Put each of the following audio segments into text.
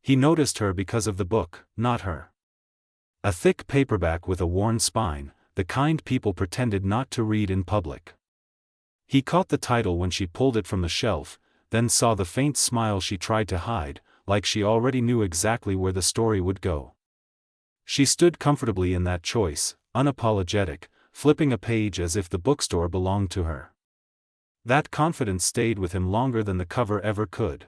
He noticed her because of the book, not her. A thick paperback with a worn spine, the kind people pretended not to read in public. He caught the title when she pulled it from the shelf, then saw the faint smile she tried to hide, like she already knew exactly where the story would go. She stood comfortably in that choice, unapologetic, flipping a page as if the bookstore belonged to her. That confidence stayed with him longer than the cover ever could.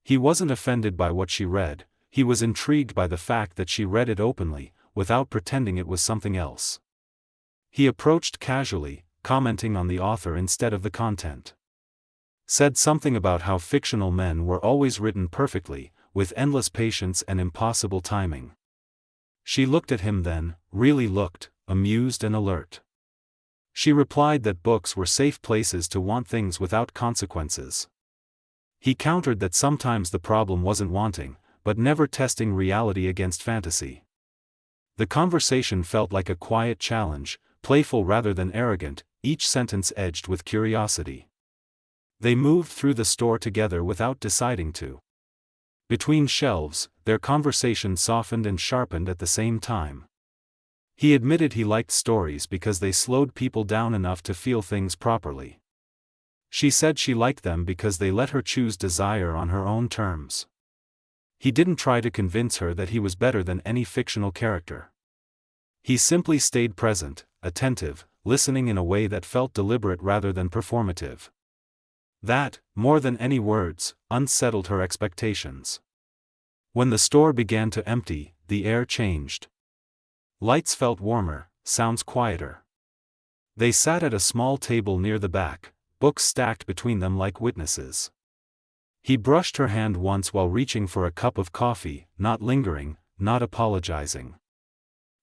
He wasn't offended by what she read, he was intrigued by the fact that she read it openly, without pretending it was something else. He approached casually, commenting on the author instead of the content. Said something about how fictional men were always written perfectly, with endless patience and impossible timing. She looked at him then, really looked, amused and alert. She replied that books were safe places to want things without consequences. He countered that sometimes the problem wasn't wanting, but never testing reality against fantasy. The conversation felt like a quiet challenge, playful rather than arrogant, each sentence edged with curiosity. They moved through the store together without deciding to. Between shelves, their conversation softened and sharpened at the same time. He admitted he liked stories because they slowed people down enough to feel things properly. She said she liked them because they let her choose desire on her own terms. He didn't try to convince her that he was better than any fictional character. He simply stayed present, attentive, listening in a way that felt deliberate rather than performative. That, more than any words, unsettled her expectations. When the store began to empty, the air changed. Lights felt warmer, sounds quieter. They sat at a small table near the back, books stacked between them like witnesses. He brushed her hand once while reaching for a cup of coffee, not lingering, not apologizing.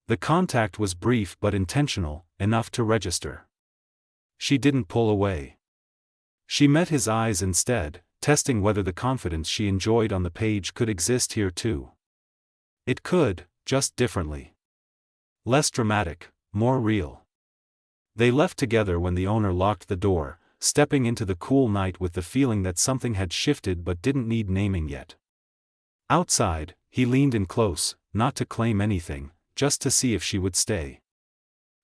The contact was brief but intentional, enough to register. She didn't pull away. She met his eyes instead, testing whether the confidence she enjoyed on the page could exist here too. It could, just differently. Less dramatic, more real. They left together when the owner locked the door, stepping into the cool night with the feeling that something had shifted but didn't need naming yet. Outside, he leaned in close, not to claim anything, just to see if she would stay.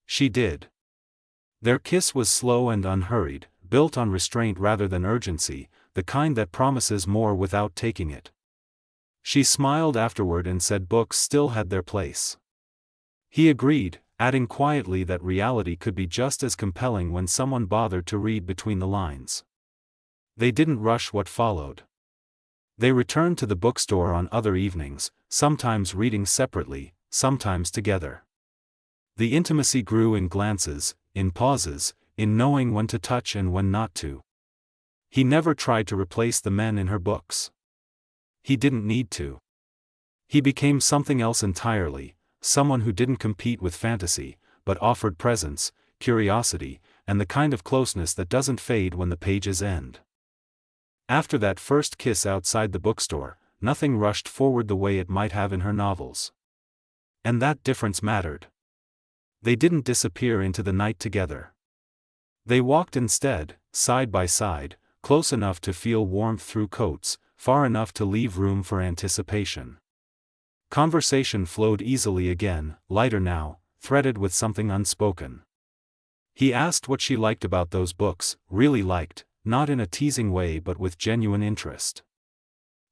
She did. Their kiss was slow and unhurried, built on restraint rather than urgency, the kind that promises more without taking it. She smiled afterward and said books still had their place. He agreed, adding quietly that reality could be just as compelling when someone bothered to read between the lines. They didn't rush what followed. They returned to the bookstore on other evenings, sometimes reading separately, sometimes together. The intimacy grew in glances, in pauses, in knowing when to touch and when not to. He never tried to replace the men in her books. He didn't need to. He became something else entirely, someone who didn't compete with fantasy, but offered presence, curiosity, and the kind of closeness that doesn't fade when the pages end. After that first kiss outside the bookstore, nothing rushed forward the way it might have in her novels. And that difference mattered. They didn't disappear into the night together. They walked instead, side by side, close enough to feel warmth through coats, far enough to leave room for anticipation. Conversation flowed easily again, lighter now, threaded with something unspoken. He asked what she liked about those books, really liked, not in a teasing way but with genuine interest.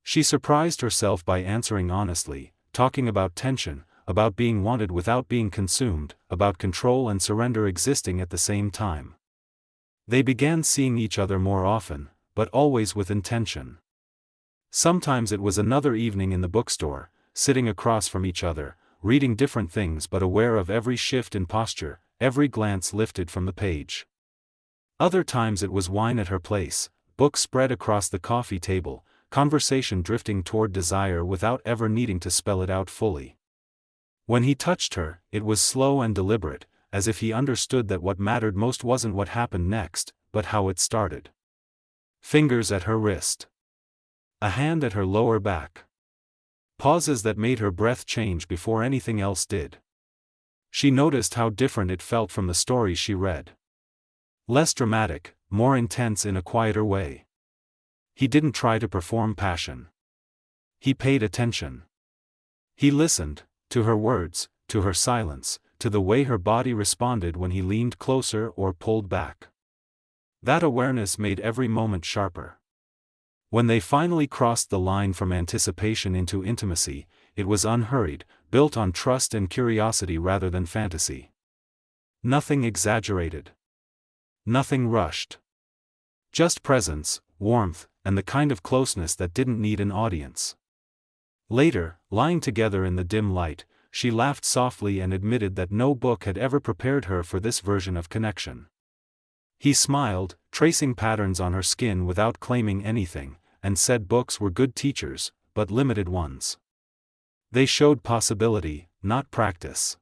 She surprised herself by answering honestly, talking about tension, about being wanted without being consumed, about control and surrender existing at the same time. They began seeing each other more often, but always with intention. Sometimes it was another evening in the bookstore, sitting across from each other, reading different things but aware of every shift in posture, every glance lifted from the page. Other times it was wine at her place, books spread across the coffee table, conversation drifting toward desire without ever needing to spell it out fully. When he touched her, it was slow and deliberate, as if he understood that what mattered most wasn't what happened next, but how it started. Fingers at her wrist. A hand at her lower back. Pauses that made her breath change before anything else did. She noticed how different it felt from the stories she read. Less dramatic, more intense in a quieter way. He didn't try to perform passion. He paid attention. He listened, to her words, to her silence, to the way her body responded when he leaned closer or pulled back. That awareness made every moment sharper. When they finally crossed the line from anticipation into intimacy, it was unhurried, built on trust and curiosity rather than fantasy. Nothing exaggerated. Nothing rushed. Just presence, warmth, and the kind of closeness that didn't need an audience. Later, lying together in the dim light, she laughed softly and admitted that no book had ever prepared her for this version of connection. He smiled, tracing patterns on her skin without claiming anything, and said books were good teachers, but limited ones. They showed possibility, not practice.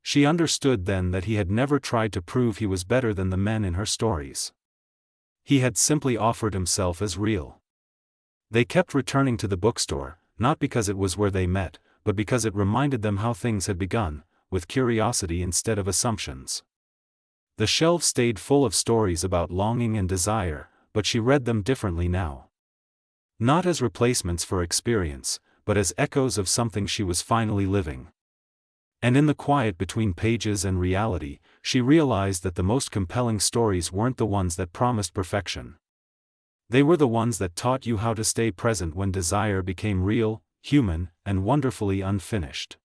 She understood then that he had never tried to prove he was better than the men in her stories. He had simply offered himself as real. They kept returning to the bookstore, not because it was where they met, but because it reminded them how things had begun, with curiosity instead of assumptions. The shelves stayed full of stories about longing and desire, but she read them differently now. Not as replacements for experience, but as echoes of something she was finally living. And in the quiet between pages and reality, she realized that the most compelling stories weren't the ones that promised perfection. They were the ones that taught you how to stay present when desire became real, human, and wonderfully unfinished.